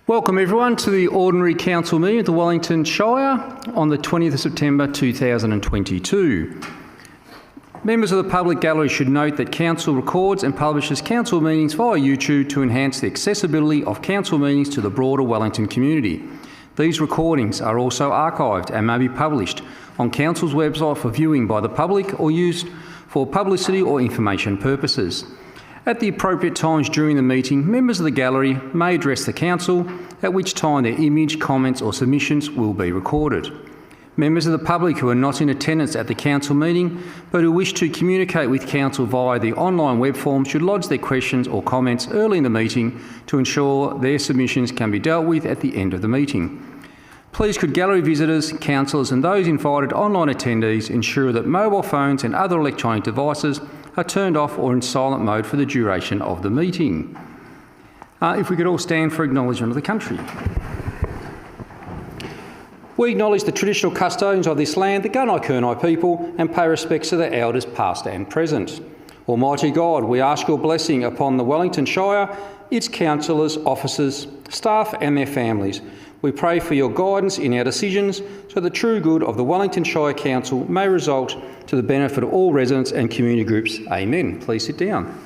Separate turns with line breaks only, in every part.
Welcome everyone to the Ordinary Council meeting of the Wellington Shire on the 20th of September 2022. Members of the public gallery should note that Council records and publishes Council meetings via YouTube to enhance the accessibility of Council meetings to the broader Wellington community. These recordings are also archived and may be published on Council's website for viewing by the public or used for publicity or information purposes. At the appropriate times during the meeting, members of the gallery may address the Council, at which time their image, comments or submissions will be recorded. Members of the public who are not in attendance at the Council meeting but who wish to communicate with Council via the online web form should lodge their questions or comments early in the meeting to ensure their submissions can be dealt with at the end of the meeting. Please could gallery visitors, councillors and those invited online attendees ensure that mobile phones and other electronic devices are turned off or in silent mode for the duration of the meeting. If we could all stand for acknowledgement of the country. We acknowledge the traditional custodians of this land, the Gunai-Kurnai people, and pay respects to their elders past and present. Almighty God, we ask your blessing upon the Wellington Shire, its councillors, officers, staff and their families. We pray for your guidance in our decisions so the true good of the Wellington Shire Council may result to the benefit of all residents and community groups. Amen. Please sit down.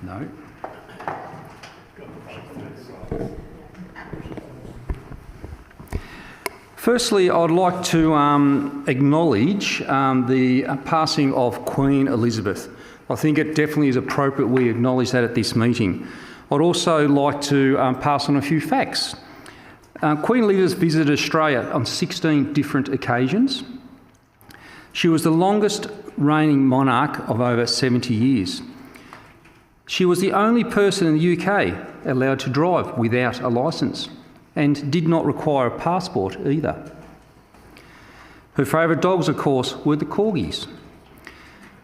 No. Firstly, I'd like to acknowledge the passing of Queen Elizabeth. I think it definitely is appropriate we acknowledge that at this meeting. I'd also like to pass on a few facts. Queen Elizabeth visited Australia on 16 different occasions. She was the longest reigning monarch of over 70 years. She was the only person in the UK allowed to drive without a licence and did not require a passport either. Her favourite dogs, of course, were the corgis.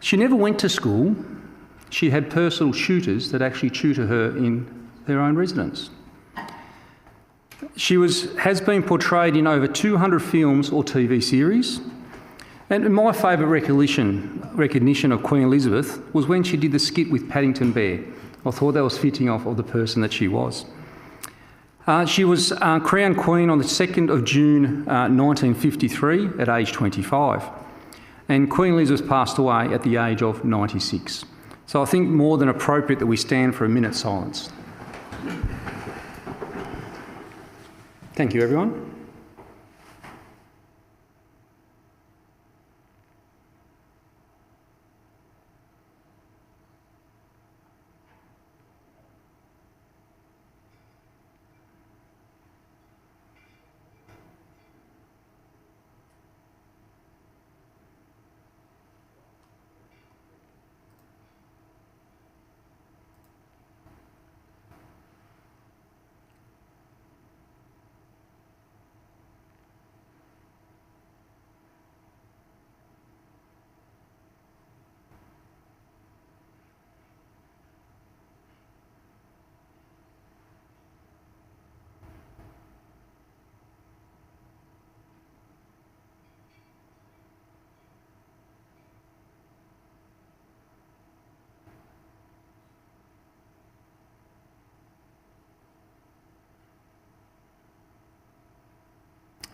She never went to school. She had personal tutors that actually tutor her in their own residence. She has been portrayed in over 200 films or TV series. And my favourite recognition of Queen Elizabeth was when she did the skit with Paddington Bear. I thought that was fitting of the person that she was. She was crowned Queen on the 2nd of June 1953 at age 25. And Queen Elizabeth passed away at the age of 96. So I think more than appropriate that we stand for a minute's silence. Thank you, everyone.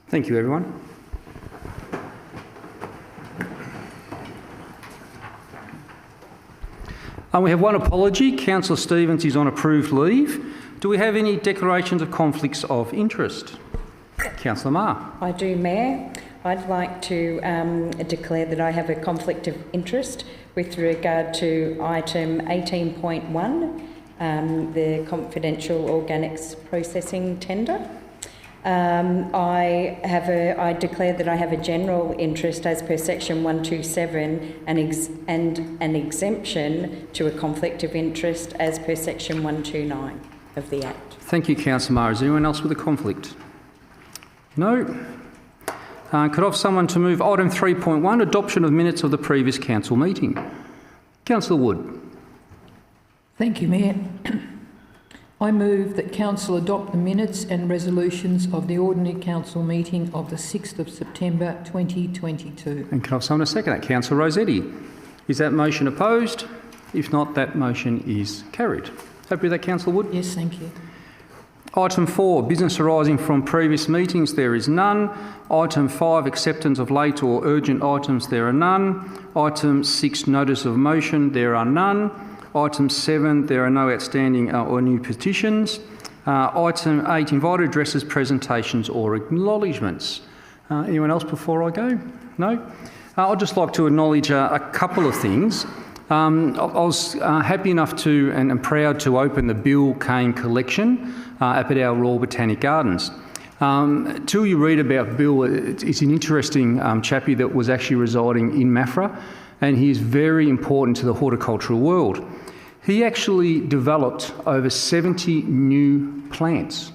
Thank you, everyone. We have one apology. Councillor Stevens is on approved leave. Do we have any declarations of conflicts of interest? Councillor Marr.
I do, Mayor. I'd like to declare that I have a conflict of interest with regard to item 18.1, the confidential organics processing tender. I declare that I have a general interest as per section 127 and an exemption to a conflict of interest as per section 129 of the Act.
Thank you, Councillor Marr. Is there anyone else with a conflict? No. Could I have someone to move item 3.1, adoption of minutes of the previous council meeting? Councillor Wood.
Thank you, Mayor. I move that Council adopt the minutes and resolutions of the Ordinary Council meeting of the 6th of September 2022.
And can I have someone to second that? Councillor Rossetti. Is that motion opposed? If not, that motion is carried. Happy with that, Councillor Wood?
Yes, thank you.
Item 4, business arising from previous meetings, there is none. Item 5, acceptance of late or urgent items, there are none. Item 6, notice of motion, there are none. Item 7, there are no outstanding or new petitions. Item 8, invited addresses, presentations or acknowledgements. Anyone else before I go? No? I'd just like to acknowledge a couple of things. I was happy enough to and proud to open the Bill Kane collection up at our Royal Botanic Gardens. Till you read about Bill, it's an interesting chappie that was actually residing in Maffra, and he is very important to the horticultural world. He actually developed over 70 new plants,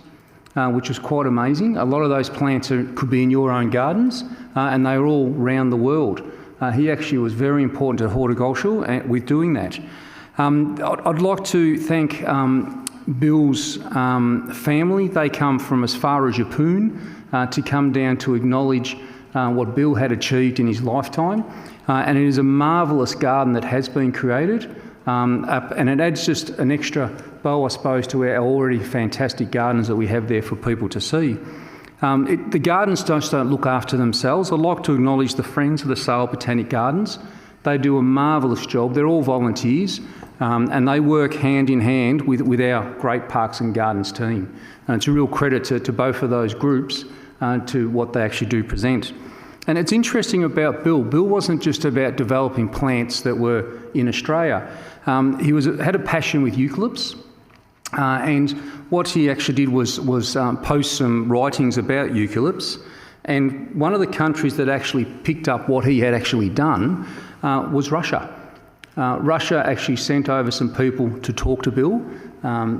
which was quite amazing. A lot of those plants could be in your own gardens, and they are all around the world. He actually was very important to horticulture with doing that. I'd like to thank Bill's family. They come from as far as Yeppoon to come down to acknowledge what Bill had achieved in his lifetime. And it is a marvellous garden that has been created. And it adds just an extra bow, I suppose, to our already fantastic gardens that we have there for people to see. The gardens just don't look after themselves. I'd like to acknowledge the Friends of the Sale Botanic Gardens. They do a marvellous job. They're all volunteers, and they work hand in hand with our great Parks and Gardens team. And it's a real credit to both of those groups to what they actually do present. And it's interesting about Bill. Bill wasn't just about developing plants that were in Australia. He had a passion with eucalypts. And what he actually did was post some writings about eucalypts. And one of the countries that actually picked up what he had actually done was Russia. Russia actually sent over some people to talk to Bill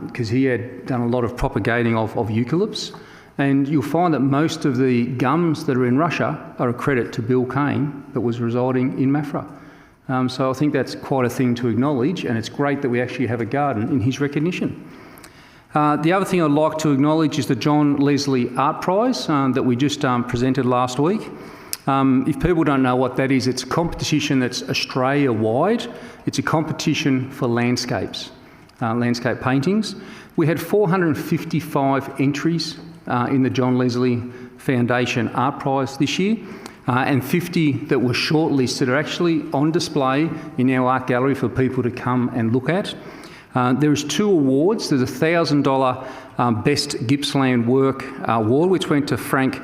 because he had done a lot of propagating of eucalypts. And you'll find that most of the gums that are in Russia are a credit to Bill Kane that was residing in Maffra. So I think that's quite a thing to acknowledge, and it's great that we actually have a garden in his recognition. The other thing I'd like to acknowledge is the John Leslie Art Prize that we just presented last week. If people don't know what that is, it's a competition that's Australia-wide. It's a competition for landscapes, landscape paintings. We had 455 entries in the John Leslie Foundation Art Prize this year, and 50 that were shortlisted are actually on display in our art gallery for people to come and look at. There's 2 awards. There's a $1,000 Best Gippsland Work Award, which went to Frank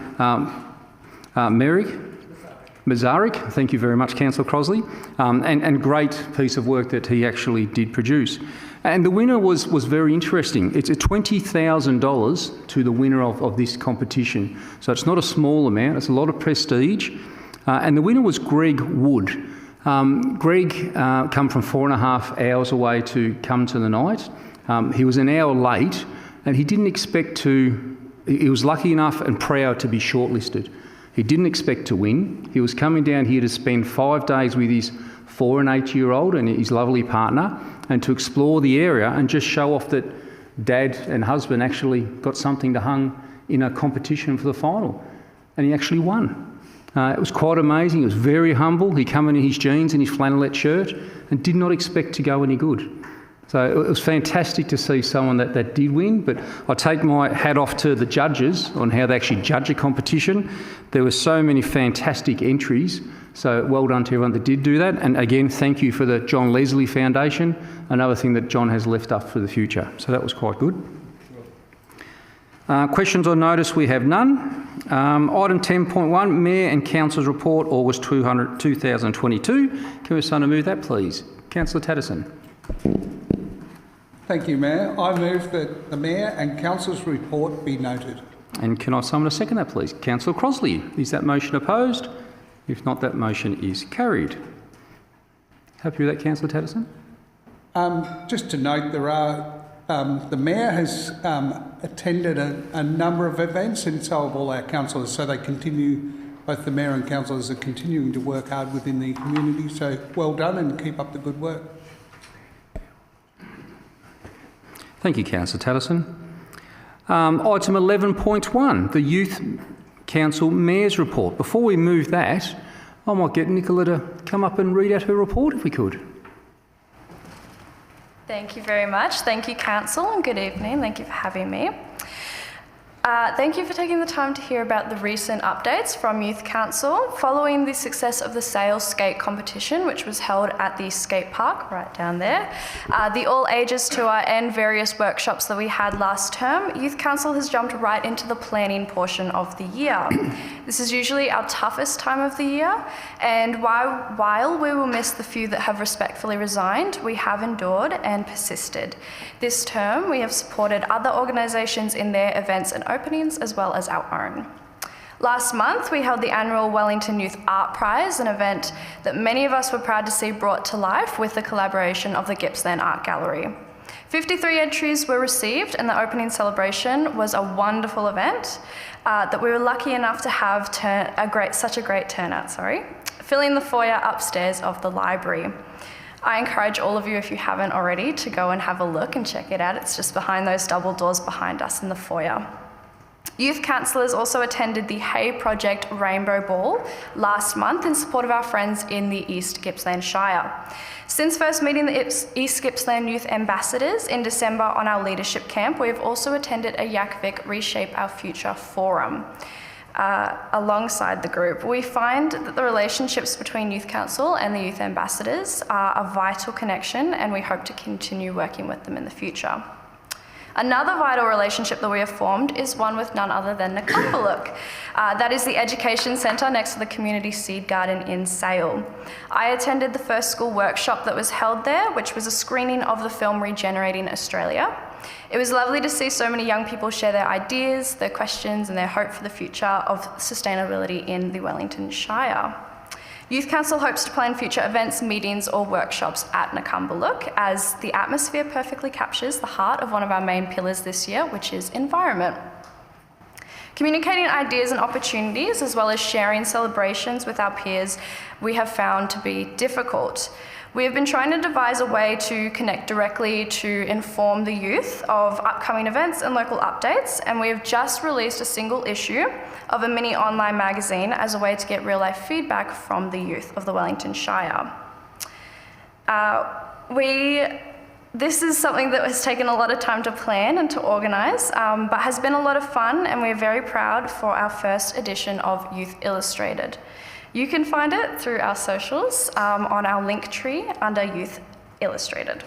Mazarik. Thank you very much, Councillor Crosley. And great piece of work that he actually did produce. And the winner was very interesting. It's a $20,000 to the winner of this competition. So it's not a small amount, it's a lot of prestige. And the winner was Greg Wood. Greg come from 4.5 hours away to come to the night. He was an hour late and he didn't expect to, he was lucky enough and proud to be shortlisted. He didn't expect to win. He was coming down here to spend 5 days with his 4 and 8-year-old and his lovely partner, and to explore the area and just show off that Dad and husband actually got something to hang in a competition for the final. And he actually won. It was quite amazing. He was very humble. He came in his jeans and his flannelette shirt and did not expect to go any good. So it was fantastic to see someone that did win, but I take my hat off to the judges on how they actually judge a competition. There were so many fantastic entries, so well done to everyone that did do that. And again, thank you for the John Leslie Foundation, another thing that John has left up for the future. So that was quite good. Questions on notice, we have none. Item 10.1, Mayor and Councillors Report, August 2022. Can we someone move that, please? Councillor Tatterson.
Thank you, Mayor. I move that the Mayor and Councillors' report be noted.
And can I summon a second that, please? Councillor Crosley. Is that motion opposed? If not, that motion is carried. Happy with that, Councillor Tatterson?
Just to note, there are the Mayor has attended a number of events, and so have all our councillors. So they continue, both the Mayor and councillors are continuing to work hard within the community. So well done and keep up the good work.
Thank you, Councillor Tatterson. Item 11.1, the Youth Council Mayor's Report. Before we move that, I might get Nicola to come up and read out her report if we could.
Thank you very much. Thank you, Council, and good evening. Thank you for having me. Thank you for taking the time to hear about the recent updates from Youth Council following the success of the Sail Skate competition, which was held at the skate park right down there, the all ages tour and various workshops that we had last term. Youth Council has jumped right into the planning portion of the year. This is usually our toughest time of the year, and while we will miss the few that have respectfully resigned, we have endured and persisted. This term, we have supported other organisations in their events and openings as well as our own. Last month, we held the annual Wellington Youth Art Prize, an event that many of us were proud to see brought to life with the collaboration of the Gippsland Art Gallery. 53 entries were received, and the opening celebration was a wonderful event that we were lucky enough to have such a great turnout, filling the foyer upstairs of the library. I encourage all of you, if you haven't already, to go and have a look and check it out. It's just behind those double doors behind us in the foyer. Youth councillors also attended the Hay Project Rainbow Ball last month in support of our friends in the East Gippsland Shire. Since first meeting the East Gippsland Youth Ambassadors in December on our leadership camp, we have also attended a Yakvik Reshape Our Future forum. Alongside the group, we find that the relationships between Youth Council and the Youth Ambassadors are a vital connection, and we hope to continue working with them in the future. Another vital relationship that we have formed is one with none other than Wurruk. That is the education centre next to the community seed garden in Sale. I attended the first school workshop that was held there, which was a screening of the film Regenerating Australia. It was lovely to see so many young people share their ideas, their questions and their hope for the future of sustainability in the Wellington Shire. Youth Council hopes to plan future events, meetings or workshops at Wurruk, as the atmosphere perfectly captures the heart of one of our main pillars this year, which is environment. Communicating ideas and opportunities, as well as sharing celebrations with our peers, we have found to be difficult. We have been trying to devise a way to connect directly to inform the youth of upcoming events and local updates, and we have just released a single issue of a mini online magazine as a way to get real-life feedback from the youth of the Wellington Shire. This is something that has taken a lot of time to plan and to organise, but has been a lot of fun, and we're very proud for our first edition of Youth Illustrated. You can find it through our socials on our link tree under Youth Illustrated.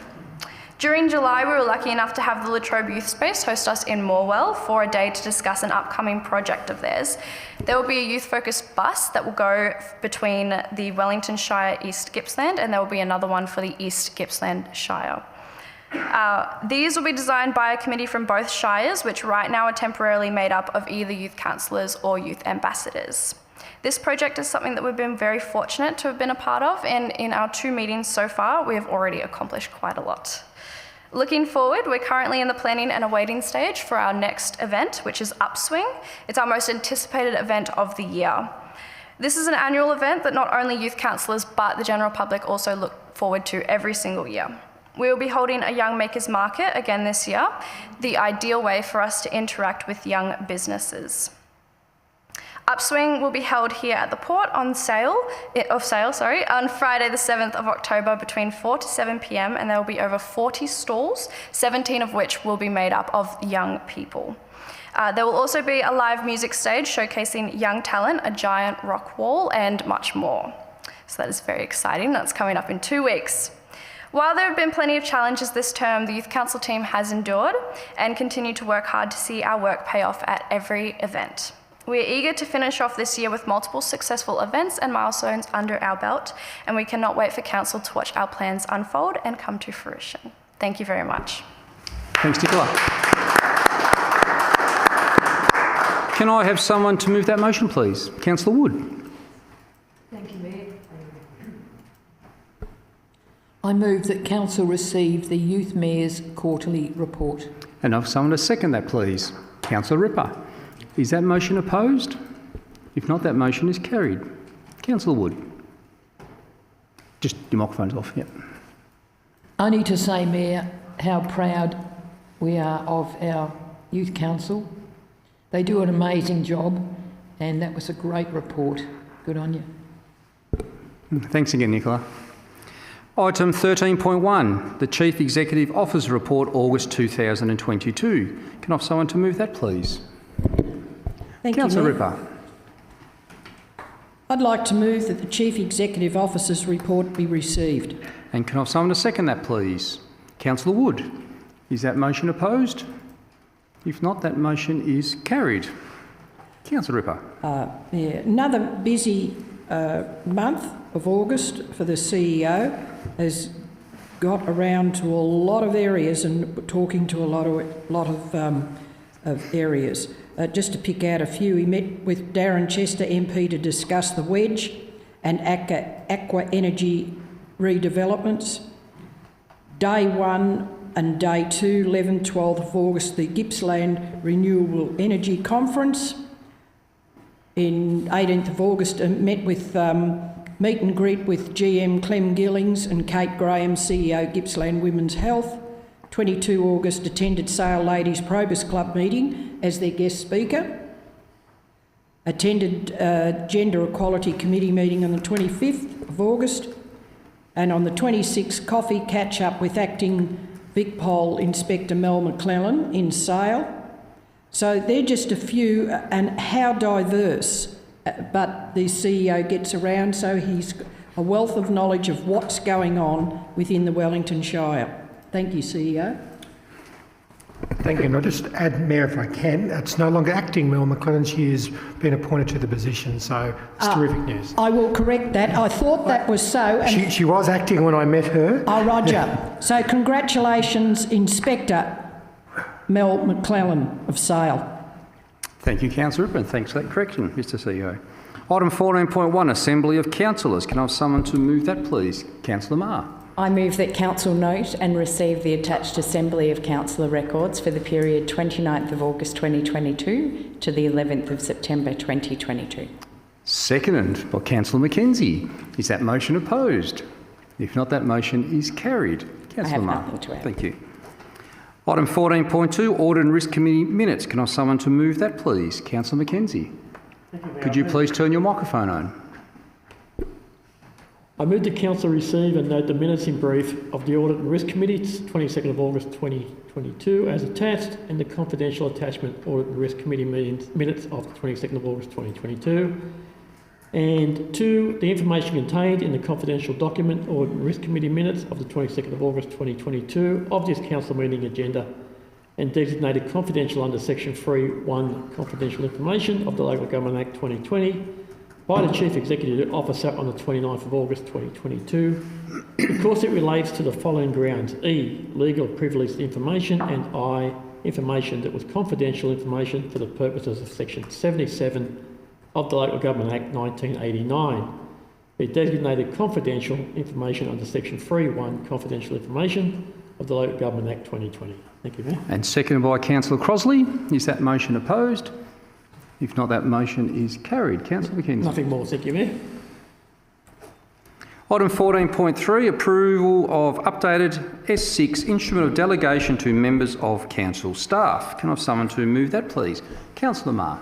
During July, we were lucky enough to have the Latrobe Youth Space host us in Morwell for a day to discuss an upcoming project of theirs. There will be a youth-focused bus that will go between the Wellington Shire, East Gippsland, and there will be another one for the East Gippsland Shire. These will be designed by a committee from both shires, which right now are temporarily made up of either youth councillors or youth ambassadors. This project is something that we've been very fortunate to have been a part of, and in our 2 meetings so far, we have already accomplished quite a lot. Looking forward, we're currently in the planning and awaiting stage for our next event, which is Upswing. It's our most anticipated event of the year. This is an annual event that not only youth councillors, but the general public also look forward to every single year. We will be holding a Young Makers Market again this year, the ideal way for us to interact with young businesses. Upswing will be held here at the port on Friday the 7th of October between 4 to 7 p.m, and there will be over 40 stalls, 17 of which will be made up of young people. There will also be a live music stage showcasing young talent, a giant rock wall, and much more. So that is very exciting. That's coming up in 2 weeks. While there have been plenty of challenges this term, the Youth Council team has endured and continue to work hard to see our work pay off at every event. We are eager to finish off this year with multiple successful events and milestones under our belt, and we cannot wait for Council to watch our plans unfold and come to fruition. Thank you very much.
Thanks, Nicola. Can I have someone to move that motion, please? Councillor Wood.
Thank you, Mayor. I move that Council receive the Youth Mayor's quarterly report.
And I've someone to second that, please. Councillor Ripper. Is that motion opposed? If not, that motion is carried. Councillor Wood. Just your microphone's off, yep.
Only to say, Mayor, how proud we are of our Youth Council. They do an amazing job, and that was a great report. Good on you.
Thanks again, Nicola. Item 13.1, the Chief Executive Officer Report, August 2022. Can I have someone to move that, please?
Thank you,
Councillor
Mayor.
Ripper.
I'd like to move that the Chief Executive Officer's report be received.
And can I have someone to second that, please? Councillor Wood. Is that motion opposed? If not, that motion is carried. Councillor Ripper.
Another busy month of August for the CEO has got around to a lot of areas and talking to a lot of areas. Just to pick out a few, he met with Darren Chester MP to discuss the Wedge and Aqua Energy redevelopments. Day 1 and Day 2, 11th, 12th of August, the Gippsland Renewable Energy Conference. In 18th of August, met with meet and greet with GM Clem Gillings and Kate Graham, CEO Gippsland Women's Health. 22 August, attended Sale Ladies Probus Club meeting as their guest speaker. Attended Gender Equality Committee meeting on the 25th of August. And on the 26th, coffee catch-up with Acting VicPol Inspector Mel McClellan in Sale. So they're just a few, and how diverse, but the CEO gets around, so he's a wealth of knowledge of what's going on within the Wellington Shire. Thank you, CEO.
Thank you. And I'll just add, Mayor, if I can, it's no longer acting Mel McClellan. She has been appointed to the position, so it's terrific news.
I will correct that. I thought that was so. And
She was acting when I met her.
oh, Roger. So congratulations, Inspector Mel McClellan of Sale.
Thank you, Councillor Ripper, and thanks for that correction, Mr CEO. Item 14.1, Assembly of Councillors. Can I have someone to move that, please? Councillor Marr.
I move that Council note and receive the attached Assembly of Councillor records for the period 29th of August 2022 to the 11th of September 2022.
Seconded by Councillor Mackenzie. Is that motion opposed? If not, that motion is carried. Councillor Marr.
nothing to add.
Thank you. Item 14.2, Audit and Risk Committee minutes. Can I have someone to move that, please? Councillor Mackenzie. Could you please turn your microphone on?
I move the Council receive and note the minutes in brief of the Audit and Risk Committee, 22nd of August 2022, as attached, and the confidential attachment Audit and Risk Committee minutes of the 22nd of August 2022. And 2, the information contained in the confidential document Audit and Risk Committee minutes of the 22nd of August 2022 of this Council meeting agenda and designated confidential under Section 3(1) Confidential Information of the Local Government Act 2020 by the Chief Executive Officer on the 29th of August 2022 because it relates to the following grounds: E, legal privileged information, and I, information that was confidential information for the purposes of Section 77 of the Local Government Act 1989. Be designated confidential information under Section 3(1) Confidential Information of the Local Government Act 2020. Thank you, Mayor.
And seconded by Councillor Crosley. Is that motion opposed? If not, that motion is carried. Councillor Mackenzie.
Nothing more. Thank you, Mayor.
Item 14.3, approval of updated S6 instrument of delegation to members of council staff. Can I have someone to move that, please? Councillor Marr.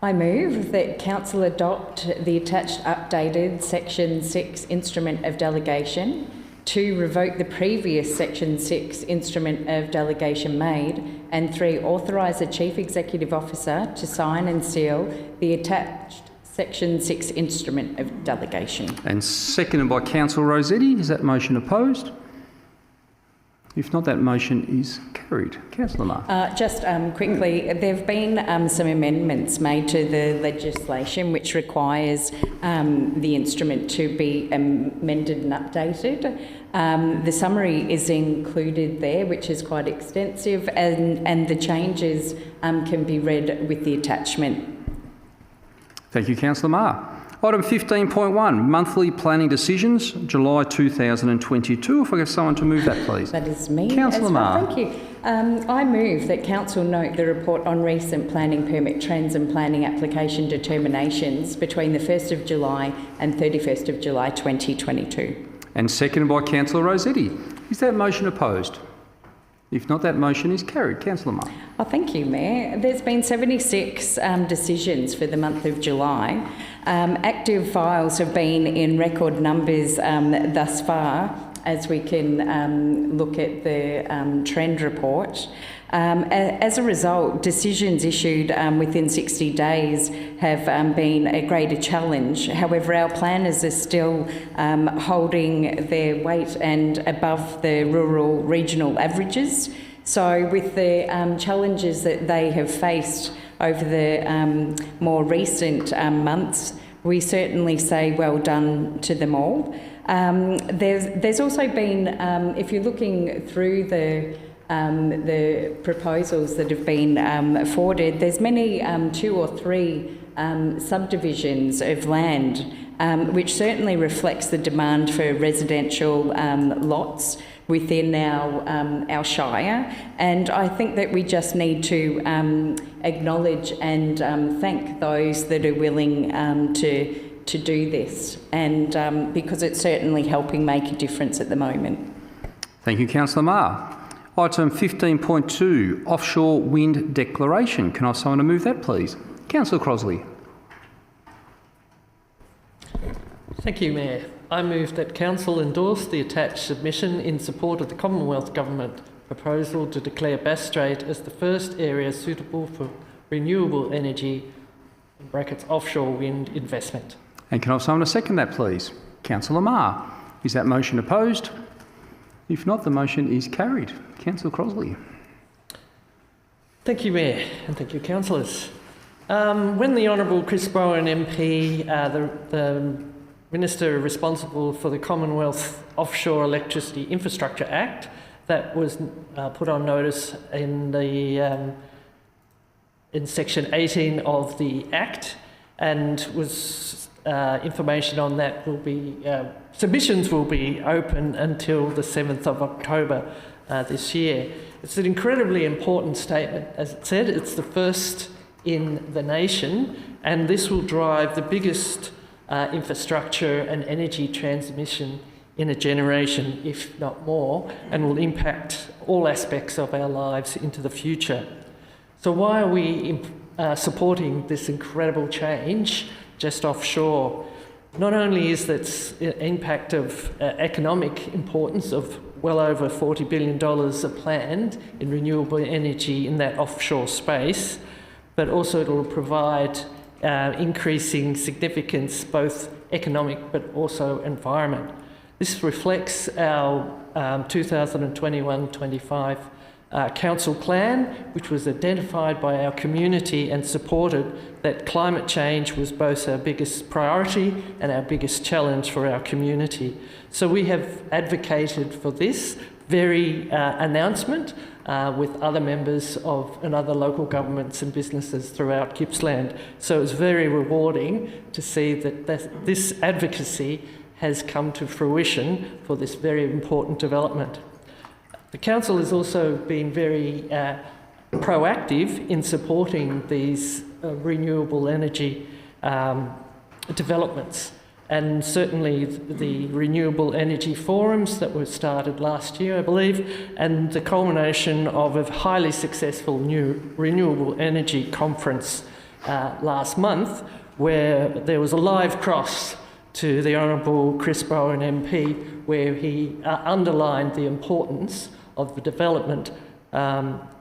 I move that Council adopt the attached updated Section 6 Instrument of Delegation, 2, revoke the previous Section 6 Instrument of Delegation made, and 3, authorise the Chief Executive Officer to sign and seal the attached Section 6 Instrument of Delegation.
And seconded by Councillor Rossetti. Is that motion opposed? If not, that motion is carried. Councillor Marr.
Just quickly, there have been some amendments made to the legislation which requires the instrument to be amended and updated. The summary is included there, which is quite extensive, and the changes can be read with the attachment.
Thank you, Councillor Marr. Item 15.1, monthly planning decisions, July 2022. If I get someone to move that, please.
That is me.
Councillor
as well.
Marr.
Thank you. I move that Council note the report on recent planning permit trends and planning application determinations between the 1st of July and 31st of July 2022.
And seconded by Councillor Rossetti. Is that motion opposed? If not, that motion is carried. Councillor Marr.
Oh, thank you, Mayor. There's been 76 decisions for the month of July. Active files have been in record numbers thus far, as we can look at the trend report. As a result, decisions issued within 60 days have been a greater challenge. However, our planners are still holding their weight and above the rural regional averages. So with the challenges that they have faced over the more recent months, we certainly say well done to them all. There's also been, if you're looking through the proposals that have been forwarded, there's many 2 or 3 subdivisions of land, which certainly reflects the demand for residential lots within our shire. And I think that we just need to acknowledge and thank those that are willing to do this, and because it's certainly helping make a difference at the moment.
Thank you, Councillor Marr. Item 15.2, Offshore Wind Declaration. Can I have someone to move that, please? Councillor Crosley.
Thank you, Mayor. I move that Council endorse the attached submission in support of the Commonwealth Government proposal to declare Bass Strait as the first area suitable for renewable energy, in brackets, offshore wind investment.
And can I have someone to second that, please? Councillor Marr. Is that motion opposed? If not, the motion is carried. Councillor Crosley.
Thank you, Mayor, and thank you, Councillors. When the Honourable Chris Bowen MP, the Minister responsible for the Commonwealth Offshore Electricity Infrastructure Act, that was put on notice in the in Section 18 of the Act, and was information on that will be submissions will be open until the 7th of October this year. It's an incredibly important statement. As it said, it's the first in the nation, and this will drive the biggest infrastructure and energy transmission in a generation, if not more, and will impact all aspects of our lives into the future. So why are we supporting this incredible change just offshore? Not only is that impact of economic importance of well over $40 billion planned in renewable energy in that offshore space, but also it will provide increasing significance, both economic but also environment. This reflects our 2021-25 council plan, which was identified by our community and supported that climate change was both our biggest priority and our biggest challenge for our community. So we have advocated for this very announcement with other members of and other local governments and businesses throughout Gippsland. So it's very rewarding to see that this advocacy has come to fruition for this very important development. The Council has also been very proactive in supporting these renewable energy developments, and certainly the renewable energy forums that were started last year, I believe, and the culmination of a highly successful new renewable energy conference last month, where there was a live cross to the Honourable Chris Bowen MP, where he underlined the importance of the development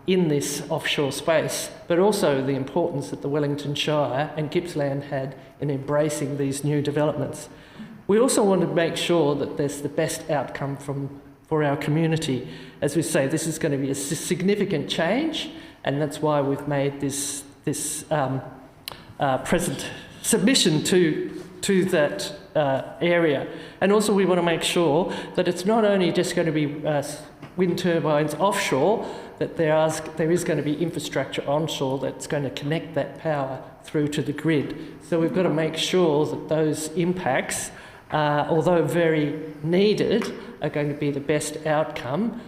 in this offshore space, but also the importance that the Wellington Shire and Gippsland had in embracing these new developments. We also want to make sure that there's the best outcome for our community. As we say, this is going to be a significant change, and that's why we've made this present submission to that area. And also we want to make sure that it's not only just going to be wind turbines offshore, that there is going to be infrastructure onshore that's going to connect that power through to the grid. So we've got to make sure that those impacts, although very needed, are going to be the best outcome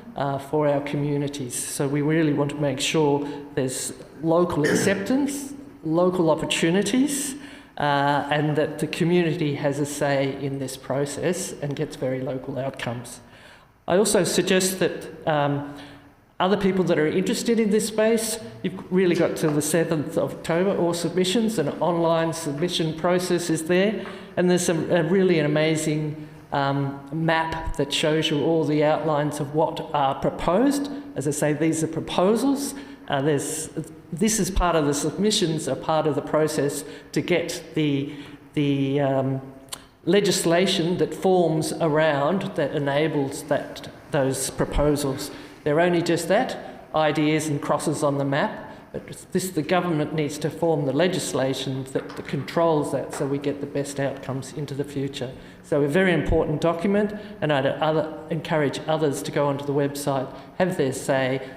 for our communities. So we really want to make sure there's local acceptance, local opportunities, and that the community has a say in this process and gets very local outcomes. I also suggest that Other people that are interested in this space, you've really got till the 7th of October, all submissions. An online submission process is there. And there's a really amazing map that shows you all the outlines of what are proposed. As I say, these are proposals. This is part of the submissions, are part of the process to get the legislation that forms around that enables those proposals. They're only just that, ideas and crosses on the map, but the government needs to form the legislation that controls that so we get the best outcomes into the future. So a very important document, and I'd encourage others to go onto the website, have their say,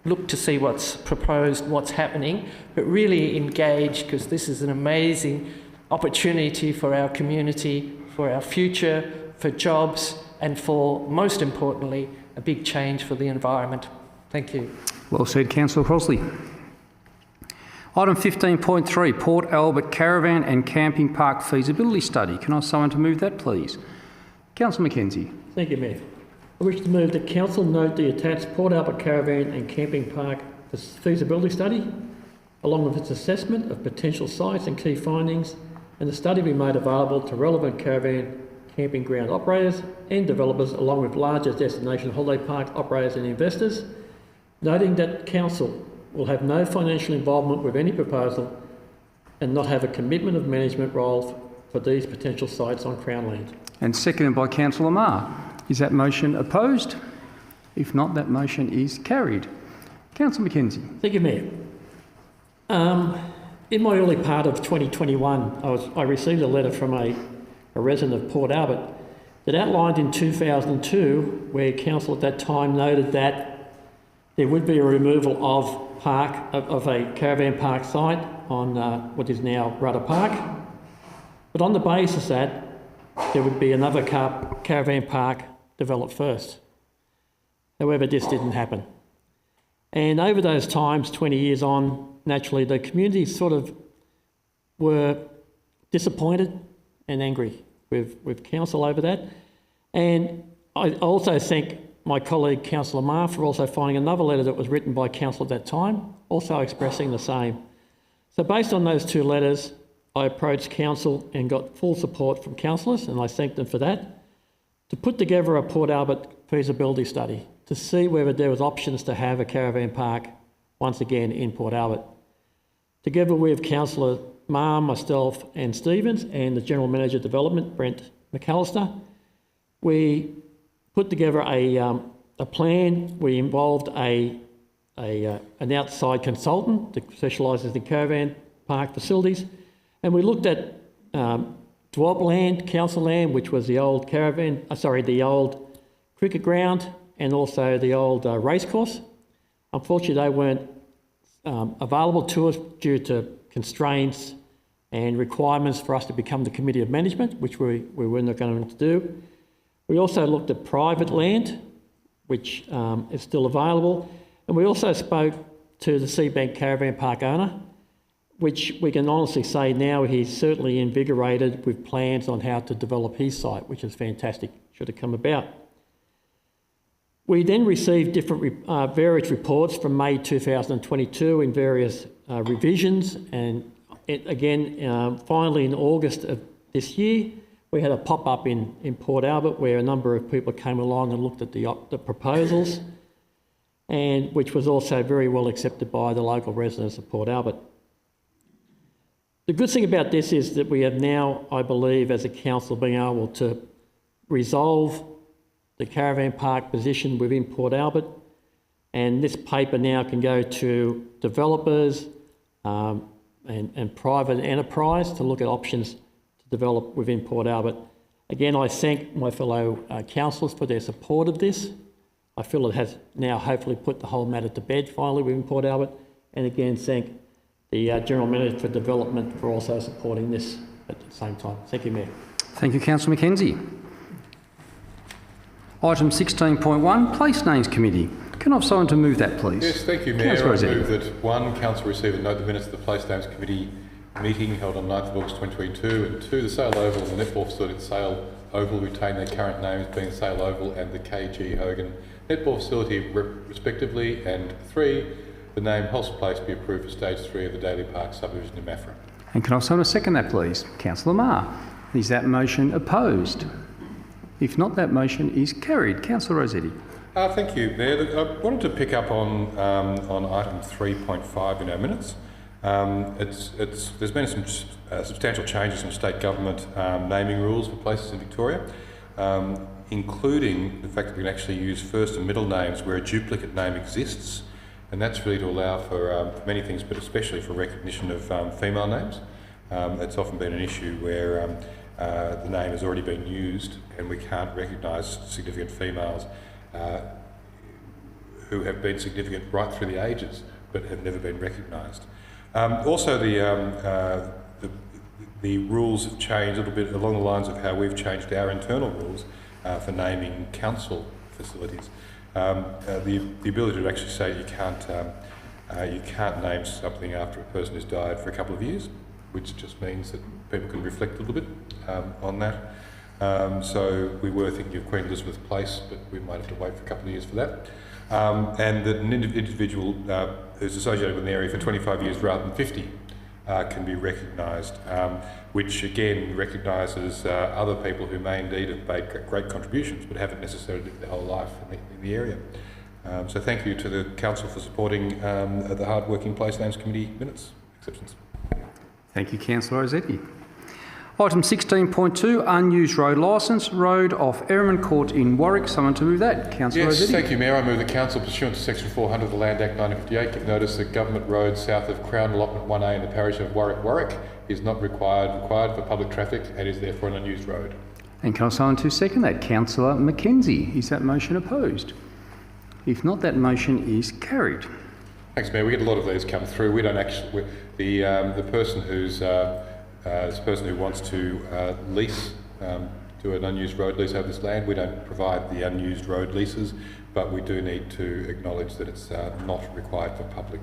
look to see what's proposed, what's happening, but really engage, because this is an amazing opportunity for our community, for our future, for jobs, and for, most importantly, a big change for the environment. Thank you.
Well said, Councillor Crossley. Item 15.3, Port Albert Caravan and Camping Park Feasibility Study. Can I ask someone to move that, please? Councillor Mackenzie.
Thank you, Mayor. I wish to move that Council note the attached Port Albert Caravan and Camping Park Feasibility Study, along with its assessment of potential sites and key findings, and the study be made available to relevant caravan camping ground operators and developers, along with larger destination holiday park operators and investors, noting that Council will have no financial involvement with any proposal and not have a commitment of management role for these potential sites on Crown land.
And seconded by Councillor Marr. Is that motion opposed? If not, that motion is carried. Councillor Mackenzie.
Thank you, Mayor. In my early part of 2021, I received a letter from a resident of Port Albert that outlined in 2002, where Council at that time noted that there would be a removal of a caravan park site on what is now Rudder Park, but on the basis that there would be another caravan park developed first. However, this didn't happen. And over those times, 20 years on, naturally, the community sort of were disappointed and angry with Council over that. And I also thank my colleague Councillor Marr for also finding another letter that was written by Council at that time, also expressing the same. So based on those two letters, I approached Council and got full support from councillors, and I thank them for that, to put together a Port Albert feasibility study to see whether there was options to have a caravan park once again in Port Albert. Together with Councillor Marr, myself and Stevens, and the General Manager of Development, Brent McAllister, we put together a plan. We involved an outside consultant that specialises in caravan park facilities, and we looked at Dwop land, council land, which was the old the old cricket ground, and also the old racecourse. Unfortunately, they weren't available to us due to constraints and requirements for us to become the Committee of Management, which we were not going to do. We also looked at private land, which is still available, and we also spoke to the Seabank Caravan Park owner, which we can honestly say now he's certainly invigorated with plans on how to develop his site, which is fantastic, should have come about. We then received various reports from May 2022 in various revisions, and finally in August of this year, we had a pop-up in Port Albert where a number of people came along and looked at the proposals, and which was also very well accepted by the local residents of Port Albert. The good thing about this is that we have now, I believe, as a council, been able to resolve the caravan park position within Port Albert, and this paper now can go to developers and private enterprise to look at options to develop within Port Albert. Again, I thank my fellow councillors for their support of this. I feel it has now hopefully put the whole matter to bed finally within Port Albert, and again thank the General Manager for Development for also supporting this at the same time. Thank you, Mayor.
Thank you, Councillor Mackenzie. Item 16.1, Place Names Committee. Can I have someone to move that, please?
Yes, thank you, Mayor.
Councillor
I
Rossetti.
move that one, Council receive and note the minutes of the Place Names Committee meeting held on 9th of August 2022, and two, the sale over the netball facility sale Oval retain their current names, being Sale Oval and the KG Hogan Netball Facility respectively. And 3, the name Hoss Place be approved for Stage 3 of the Daly Park subdivision in Maffra.
And can I have someone to second that, please? Councillor Marr. Is that motion opposed? If not, that motion is carried. Councillor Rossetti.
Thank you, Mayor. I wanted to pick up on item 3.5 in our minutes. There's been some substantial changes in state government naming rules for places in Victoria, including the fact that we can actually use first and middle names where a duplicate name exists, and that's really to allow for many things, but especially for recognition of female names. It's often been an issue where the name has already been used and we can't recognise significant females who have been significant right through the ages but have never been recognised. Also, the rules have changed a little bit along the lines of how we've changed our internal rules for naming council facilities. The ability to actually say you can't name something after a person who's died for a couple of years, which just means that people can reflect a little bit on that. So we were thinking of Queen Elizabeth Place, but we might have to wait for a couple of years for that. And that an individual who's associated with an area for 25 years rather than 50 can be recognised, which again recognises other people who may indeed have made great contributions but haven't necessarily lived their whole life in the area. So thank you to the Council for supporting the Hard Working Place Names Committee minutes exceptions.
Thank you, Councillor Rossetti. Item 16.2, unused road licence, road off Eremin Court in Wurruk. Someone to move that. Councillor Rossetti.
Thank you, Mayor. I move the Council, pursuant to Section 400 of the Land Act 1958, give notice that Government Road south of Crown Allotment 1A in the parish of Wurruk is not required for public traffic and is therefore an unused road.
And can I have someone to second that? Councillor Mackenzie. Is that motion opposed? If not, that motion is carried.
Thanks, Mayor. We get a lot of these come through. We don't actually... The person who's... This person who wants to lease, do an unused road lease over this land, we don't provide the unused road leases, but we do need to acknowledge that it's not required for public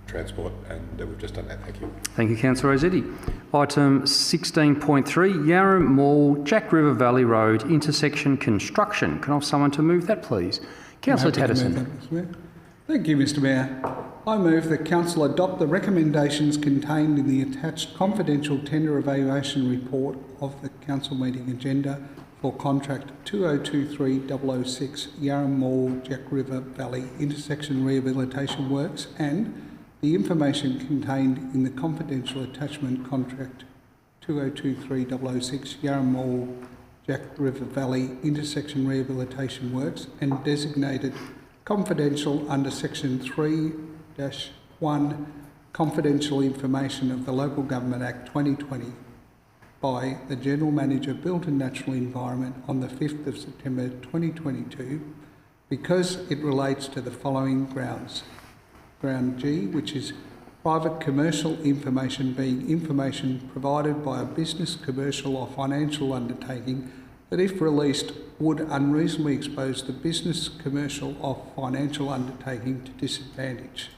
transport, and we've just done that. Thank you.
Thank you, Councillor Rossetti. Item 16.3, Yarram Mall, Jack River Valley Road, intersection construction. Can I have someone to move that, please? Councillor Tatterson.
Thank you, Mr Mayor. I move that Council adopt the recommendations contained in the attached confidential tender evaluation report of the Council meeting agenda for contract 2023-006 Yarram Mall, Jack River Valley intersection rehabilitation works, and the information contained in the confidential attachment contract 2023-006 Yarram Mall, Jack River Valley intersection rehabilitation works, and designated confidential under Section 3-1 confidential information of the Local Government Act 2020 by the General Manager, Built and Natural Environment on the 5th of September 2022 because it relates to the following grounds. Ground G, which is private commercial information, being information provided by a business, commercial or financial undertaking that, if released, would unreasonably expose the business, commercial or financial undertaking to disadvantage.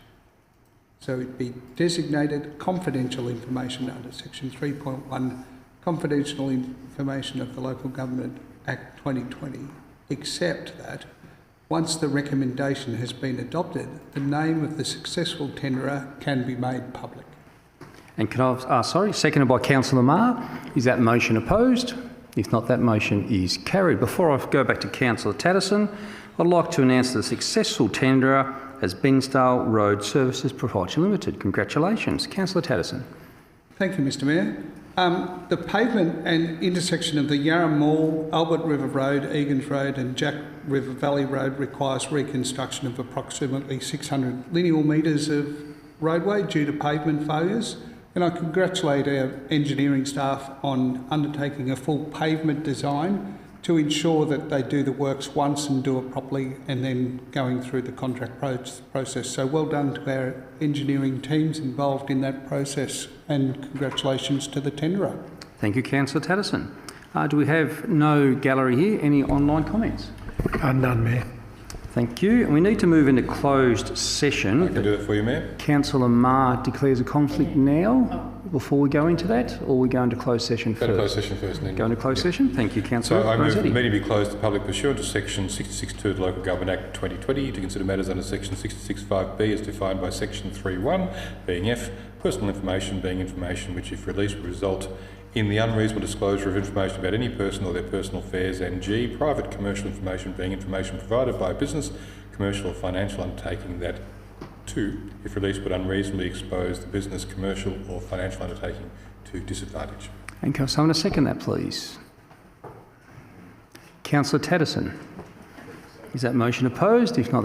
So it be designated confidential information under Section 3.1, confidential information of the Local Government Act 2020, except that once the recommendation has been adopted, the name of the successful tenderer can be made public.
And can I, seconded by Councillor Marr. Is that motion opposed? If not, that motion is carried. Before I go back to Councillor Tatterson, I'd like to announce the successful tenderer as Bensdale Road Services Proprietary Limited. Congratulations. Councillor Tatterson.
Thank you, Mr Mayor. The pavement and intersection of the Yarram Mall, Albert River Road, Egan's Road and Jack River Valley Road requires reconstruction of approximately 600 lineal metres of roadway due to pavement failures. And I congratulate our engineering staff on undertaking a full pavement design to ensure that they do the works once and do it properly, and then going through the contract process. So well done to our engineering teams involved in that process, and congratulations to the tenderer.
Thank you, Councillor Tatterson. Do we have no gallery here? Any online comments?
None, Mayor.
Thank you. And we need to move into closed session.
I can do that for you, Mayor.
Councillor Ma declares a conflict now. Before we go into that, or we go into closed session first?
Go to closed session first. And then
Go into closed session. Thank you, Councillor.
So I move the
Rossetti.
meeting be closed to public pursuant to section 66.2 of the Local Government Act 2020 to consider matters under section 66.5b as defined by section 3.1, being F, personal information being information which, if released, would result in the unreasonable disclosure of information about any person or their personal affairs, and G, private commercial information being information provided by a business, commercial or financial undertaking that, 2, if released, would unreasonably expose the business, commercial or financial undertaking to disadvantage.
And can someone second that, please? Councillor Tatterson. Is that motion opposed? If not,